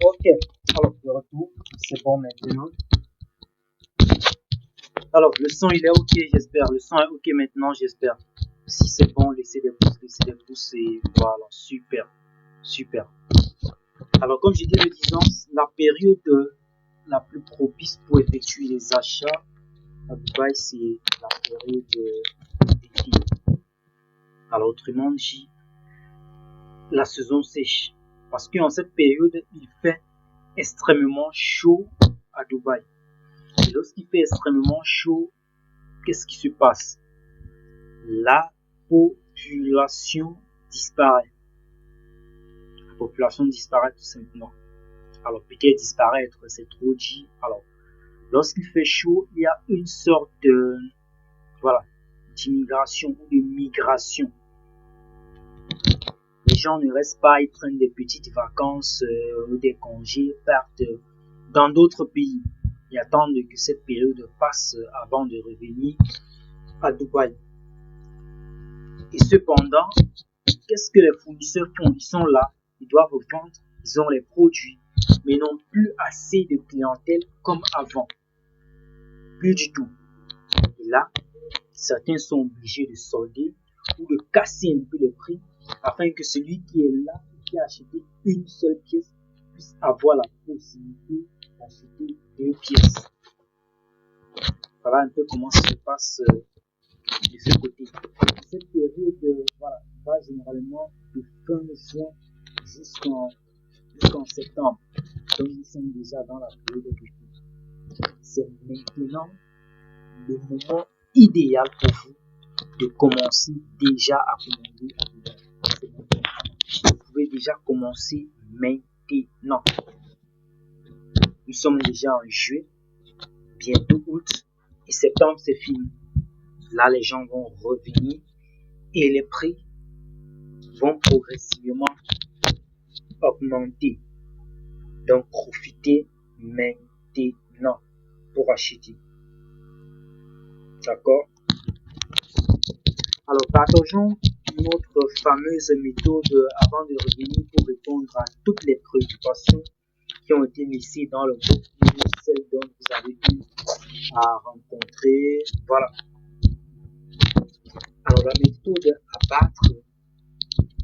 Ok, alors de retour, c'est bon maintenant. Alors le son il est ok, j'espère. Le son est ok maintenant, j'espère. Si c'est bon, laissez des pouces et voilà, super, super. Alors comme j'ai dit le disant, la période la plus propice pour effectuer les achats à Dubaï, c'est la période d'été. Alors autrement dit, la saison sèche. Parce qu'en cette période, il fait extrêmement chaud à Dubaï. Et lorsqu'il fait extrêmement chaud, qu'est-ce qui se passe? La population disparaît. La population disparaît tout simplement. Alors peut-être disparaître, c'est trop dit. Alors, lorsqu'il fait chaud, il y a une sorte de, d'immigration ou de migration. Les gens ne restent pas, ils prennent des petites vacances ou des congés, partent dans d'autres pays. Ils attendent que cette période passe avant de revenir à Dubaï. Et cependant, qu'est-ce que les fournisseurs font? Ils sont là, ils doivent vendre, ils ont les produits, mais n'ont plus assez de clientèle comme avant. Plus du tout. Et là, certains sont obligés de solder ou de casser un peu les prix afin que celui qui est là, qui a acheté une seule pièce, puisse avoir la possibilité d'acheter 2 pièces. Voilà un peu comment ça se passe de ce côté. Cette période va généralement de fin juin jusqu'en septembre. Donc nous sommes déjà dans la période d'été. C'est maintenant le moment idéal pour vous de commencer déjà à commander à Dubaï. Vous pouvez déjà commencer maintenant. Nous sommes déjà en juillet, bientôt août, et septembre c'est fini. Là, les gens vont revenir et les prix vont progressivement augmenter. Donc, profitez maintenant pour acheter. D'accord? Alors, partageons notre fameuse méthode avant de revenir pour répondre à toutes les préoccupations qui ont été laissées dans le groupe, celles dont vous avez eu à rencontrer. Voilà. Alors, la méthode à battre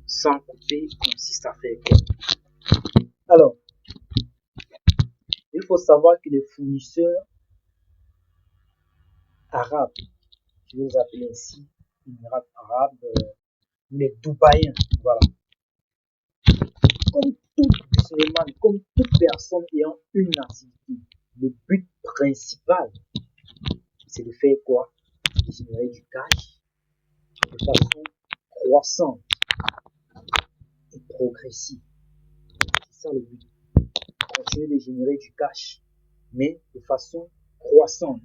sans couper consiste à faire quoi? Alors, il faut savoir que les fournisseurs arabes, je vais les appeler ainsi, Émirats arabes, les Dubaïens, voilà. Comme tout businessman, comme toute personne ayant une activité, le but principal, c'est de faire quoi? De générer du cash de façon croissante et progressive. C'est ça le but. Continuer de générer du cash, mais de façon croissante.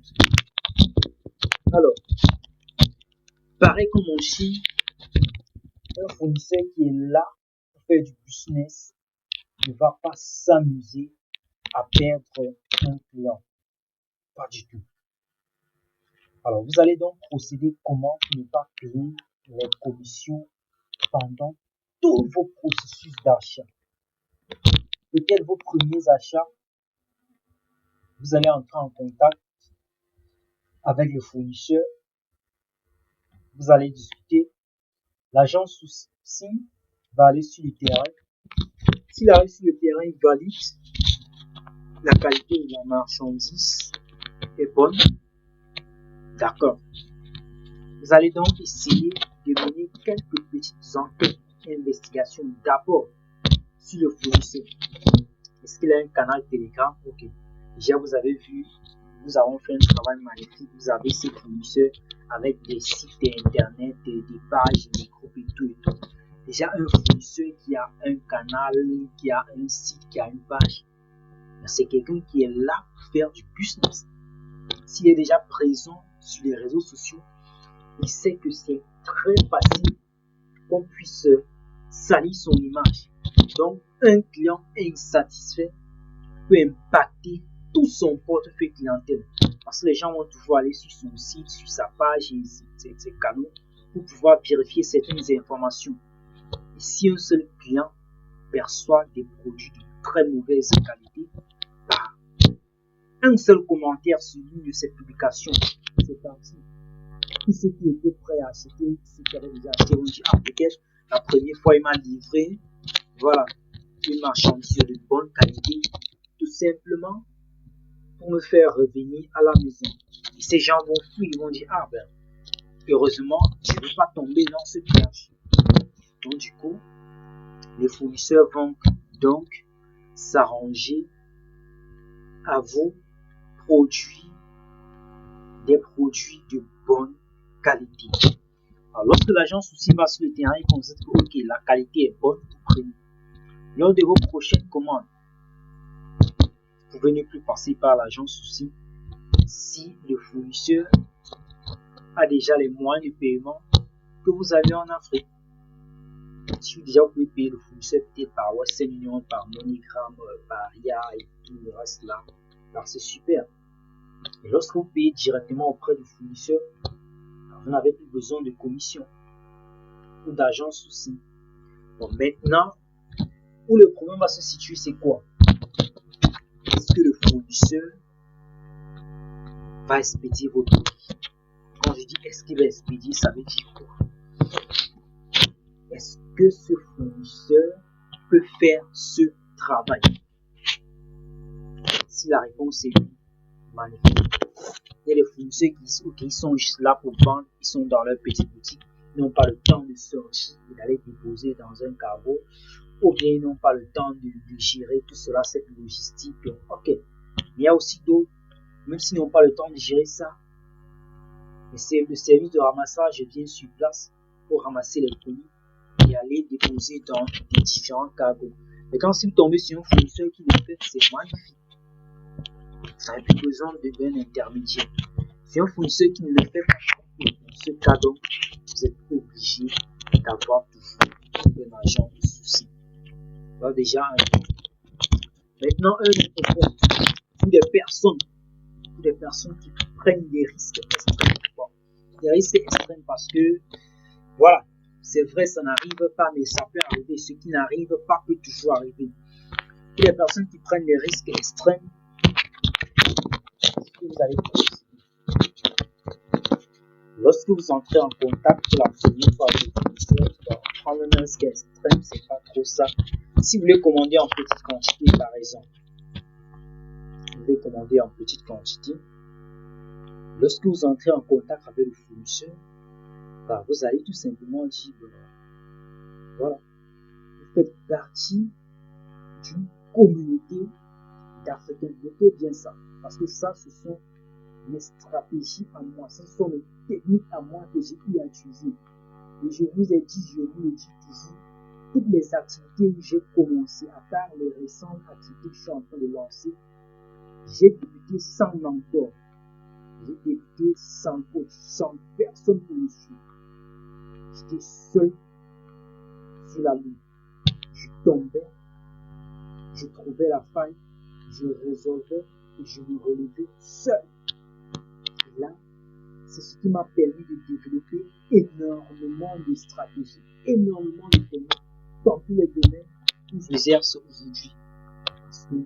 Alors, pareil comme en Chine, un fournisseur qui est là pour faire du business ne va pas s'amuser à perdre un client. Pas du tout. Alors, vous allez donc procéder comment pour ne pas payer les commissions pendant tous vos processus d'achat. Peut-être vos premiers achats, vous allez entrer en contact avec le fournisseur, vous allez discuter, l'agent souci va aller sur le terrain. S'il arrive sur le terrain, il valide la qualité de la marchandise est bonne. D'accord. Vous allez donc essayer de mener quelques petites enquêtes et investigations d'abord sur le fournisseur. Est-ce qu'il a un canal Telegram? Ok. Déjà, vous avez vu, nous avons fait un travail magnifique. Vous avez ces fournisseurs avec des sites internet, des pages, des groupes et tout et tout. Déjà, un fournisseur qui a un canal, qui a un site, qui a une page, c'est quelqu'un qui est là pour faire du business. S'il est déjà présent sur les réseaux sociaux, il sait que c'est très facile qu'on puisse salir son image. Donc, un client insatisfait peut impacter tout son portefeuille clientèle. Parce que les gens vont toujours aller sur son site, sur sa page et ses canaux pour pouvoir vérifier certaines informations. Et si un seul client perçoit des produits de très mauvaise qualité, bah, un seul commentaire sur l'une de ces publications, c'est parti. Tous ceux qui étaient prêts à acheter, ceux qui avaient déjà acheté, ont dit, ah, peut-être la première fois, il m'a livré, voilà, une marchandise de bonne qualité, tout simplement pour me faire revenir à la maison. Et ces gens vont fuir, ils vont dire, ah ben, heureusement, je ne vais pas tomber dans ce piège. Donc, du coup, les fournisseurs vont donc s'arranger à vous produire des produits de bonne qualité. Alors, lorsque l'agent souci va sur le terrain et constate que ok, la qualité est bonne, vous prenez. Lors de vos prochaines commandes, vous pouvez ne plus passer par l'agent souci si le fournisseur a déjà les moyens de paiement que vous avez en Afrique. Si déjà vous pouvez payer le fournisseur peut-être par Western Union, par MoneyGram, par RIA et tout le reste là, alors c'est super. Et lorsque vous payez directement auprès du fournisseur, vous n'avez plus besoin de commission ou d'agent souci. Bon, maintenant, où le problème va se situer, c'est quoi? Est-ce que le fournisseur va expédier votre colis? Quand je dis est-ce qu'il va expédier, ça veut dire quoi? Est-ce que ce fournisseur peut faire ce travail? Si la réponse est oui, magnifique. Il y a les fournisseurs qui disent ok, ils sont juste là pour vendre, ils sont dans leur petite boutique, ils n'ont pas le temps de sortir et d'aller déposer dans un cargo, ou bien ils n'ont pas le temps de gérer tout cela, cette logistique. Ok, mais il y a aussi d'autres, même s'ils n'ont pas le temps de gérer ça, le service de ramassage vient sur place pour ramasser les colis et aller déposer dans des différents cargos. Et quand si vous tombez sur un fournisseur qui le fait, c'est magnifique. Vous n'avez plus besoin d'un intermédiaire. C'est un fournisseur qui ne le fait pas. Dans ce cas donc, vous êtes obligé d'avoir toujours un agent de souci. Alors déjà, maintenant, pour des personnes qui prennent des risques extrêmes. Bon, des risques extrêmes parce que, voilà, c'est vrai, ça n'arrive pas, mais ça peut arriver. Ce qui n'arrive pas peut toujours arriver. Pour les personnes qui prennent des risques extrêmes, que vous allez procéder. Lorsque vous entrez en contact pour la première fois avec le fournisseur, prendre un risque extrême, c'est pas trop ça. Si vous voulez commander en petite quantité, par exemple, vous voulez commander en petite quantité, lorsque vous entrez en contact avec le fournisseur, vous allez tout simplement dire, voilà, vous faites partie d'une communauté d'Africains. Notez bien ça, parce que ça, ce sont mes stratégies à moi, ce sont les techniques à moi que j'ai pu utiliser. Et je vous ai dit, je vous le dis toujours, toutes les activités où j'ai commencé, à part les récentes activités que je suis en train de lancer, j'ai débuté sans mentor, j'ai débuté sans coach, sans personne pour me suivre. J'étais seul sur la lune. Je tombais, je trouvais la faille, je résolvais et je me relevais seul. Et là, c'est ce qui m'a permis de développer énormément de stratégies, énormément de techniques dans tous les domaines où j'exerce aujourd'hui. Parce que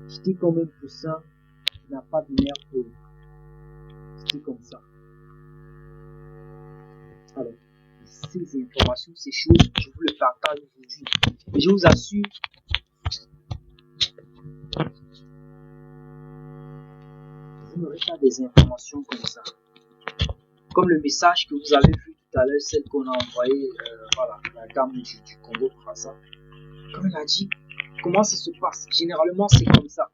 j'étais comme un poussin qui n'a pas de mère pour lui. J'étais comme ça. Alors, ces informations, ces choses, je vous les partage aujourd'hui. Et je vous assure, vous n'aurez pas des informations comme ça. Comme le message que vous avez vu tout à l'heure, celle qu'on a envoyée, la dame du Congo Brazza. Comme elle a dit, comment ça se passe? Généralement, c'est comme ça.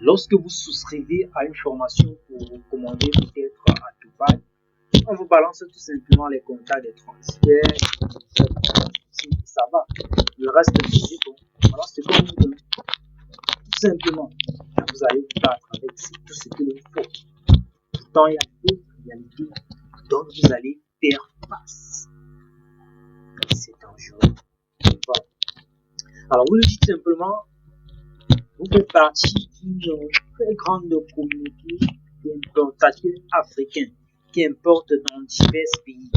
Lorsque vous souscrivez à une formation pour vous commander peut-être à Dubaï, on vous balance tout simplement les contacts des transferts, ça va. Le reste, c'est bon. Voilà, c'est comme vous donne. Tout simplement, vous allez vous battre avec tout ce qu'il vous faut. Pourtant, il y a d'autres réalités dont vous allez faire face. C'est dangereux. Voilà. Alors, vous le dites simplement, vous faites partie d'une très grande communauté d'importateurs africains qui importent dans divers pays.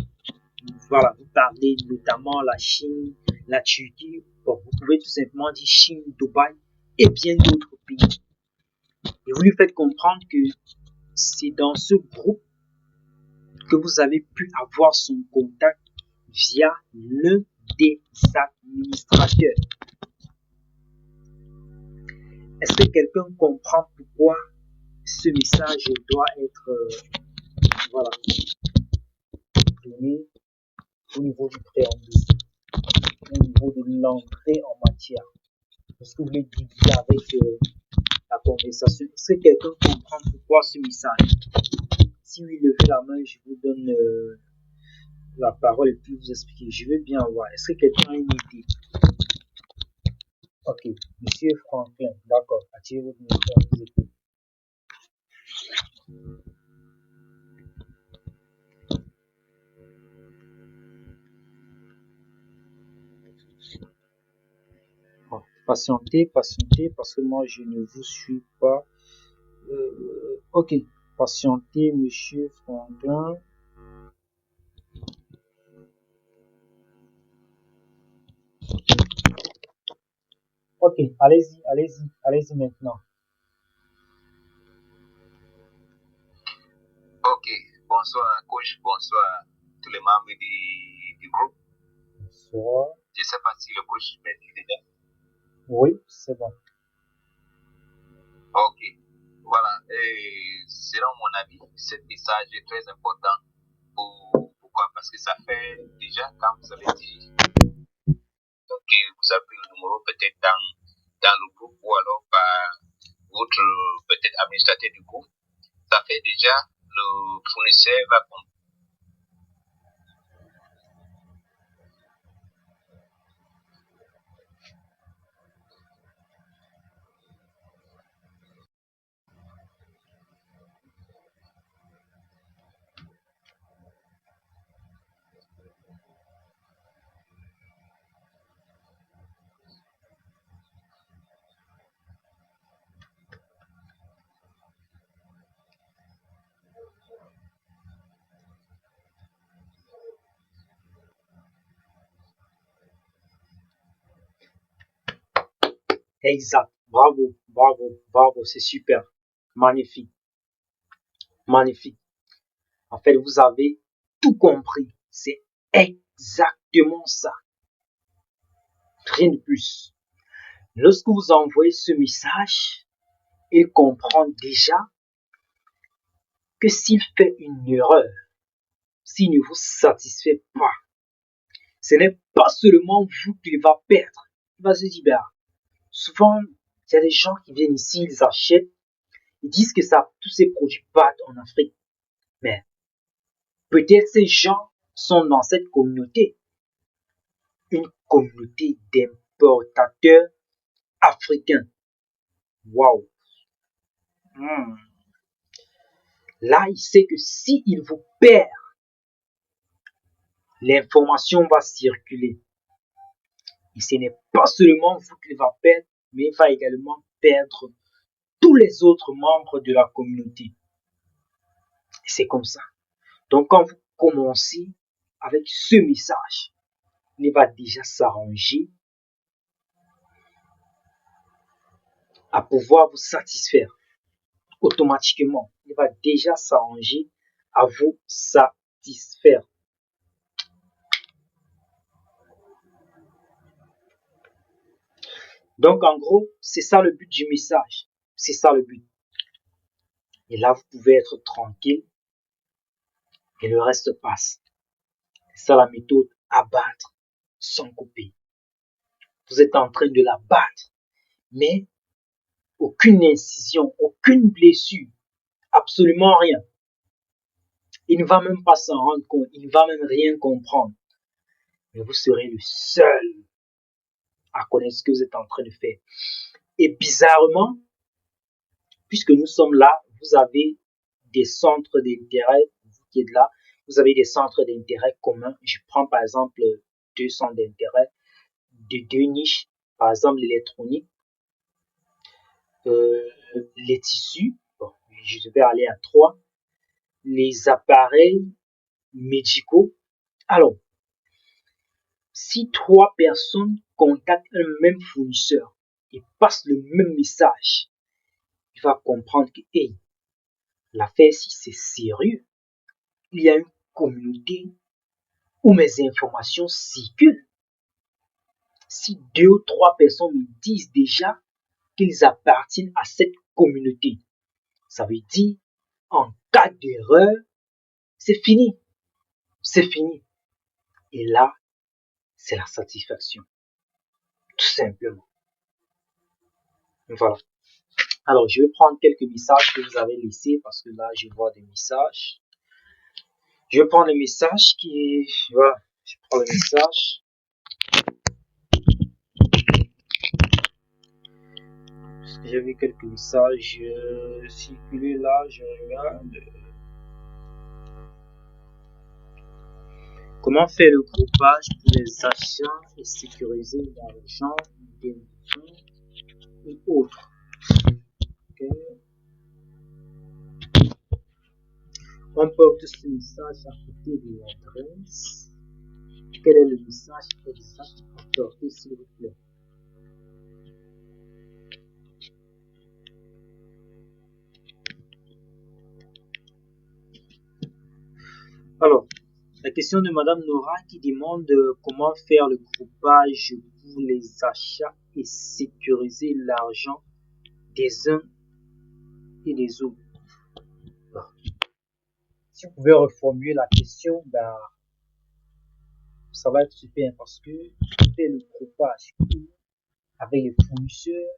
Voilà, vous parlez notamment la Chine, la Turquie. Bon, Vous pouvez tout simplement dire Chine, Dubaï et bien d'autres pays. Et vous lui faites comprendre que c'est dans ce groupe que vous avez pu avoir son contact via l'un des administrateurs. Est-ce que quelqu'un comprend pourquoi ce message doit être donné au niveau du préambule, au niveau de l'entrée en matière? Est-ce que vous voulez diviser avec la conversation? Est-ce que quelqu'un comprend pourquoi ce message? Si oui, levez la main, je vous donne la parole et puis vous expliquer. Je veux bien voir. Est-ce que quelqu'un a une idée? Ok, Monsieur Franklin, d'accord. Attirez votre micro. Bon, patientez, parce que moi je ne vous suis pas. Ok, patientez, Monsieur Franklin. Ok, allez-y maintenant. Ok, bonsoir coach, bonsoir tous les membres du groupe. Bonsoir. Je ne sais pas si le coach m'est déjà. Oui, c'est bon. Ok, voilà. Selon mon avis, ce message est très important. Pourquoi? Parce que ça fait déjà, quand vous avez dit, donc vous avez pris le numéro peut-être dans le groupe ou alors par votre peut-être administrateur du groupe, ça fait déjà le fournisseur va comprendre. Exact. Bravo, c'est super. Magnifique. En fait, vous avez tout compris. C'est exactement ça. Rien de plus. Lorsque vous envoyez ce message, il comprend déjà que s'il fait une erreur, s'il ne vous satisfait pas, ce n'est pas seulement vous qu'il va perdre. Il va se dire, ben, souvent, il y a des gens qui viennent ici, ils achètent, ils disent que tous ces produits partent en Afrique. Mais peut-être ces gens sont dans cette communauté, une communauté d'importateurs africains. Waouh! Là, il sait que s'il vous perd, l'information va circuler. Et ce n'est pas seulement vous qui va perdre, mais il va également perdre tous les autres membres de la communauté. Et c'est comme ça. Donc, quand vous commencez avec ce message, il va déjà s'arranger à pouvoir vous satisfaire automatiquement. Il va déjà s'arranger à vous satisfaire. Donc, en gros, c'est ça le but du message. C'est ça le but. Et là, vous pouvez être tranquille et le reste passe. C'est ça la méthode, abattre sans couper. Vous êtes en train de la battre, mais aucune incision, aucune blessure, absolument rien. Il ne va même pas s'en rendre compte, il ne va même rien comprendre. Mais vous serez le seul à connaître ce que vous êtes en train de faire. Et bizarrement, puisque nous sommes là, vous avez des centres d'intérêt, vous qui êtes là, vous avez des centres d'intérêt communs. Je prends par exemple 2 centres d'intérêt de 2 niches, par exemple l'électronique, les tissus, bon, je vais aller à 3, les appareils médicaux. Alors, si 3 personnes contacte un même fournisseur et passe le même message, il va comprendre que, hey, l'affaire si c'est sérieux. Il y a une communauté où mes informations circulent. Si 2 ou 3 personnes me disent déjà qu'ils appartiennent à cette communauté, ça veut dire, en cas d'erreur, c'est fini. C'est fini. Et là, c'est la satisfaction. Tout simplement. Voilà. Alors, je vais prendre quelques messages que vous avez laissés parce que là, je vois des messages. Je vais prendre le message qui... Voilà. Je prends le message. Parce que j'ai vu quelques messages circuler là. Je regarde. Comment faire le groupage pour les achats et sécuriser l'argent des maisons et autres. Okay. On porte ce message à côté de l'adresse. Quel est le message exact à porter, s'il vous plaît? Alors, la question de Madame Nora qui demande comment faire le groupage pour les achats et sécuriser l'argent des uns et des autres. Bon. Si vous pouvez reformuler la question, ben, ça va être super parce que faire le groupage avec les fournisseurs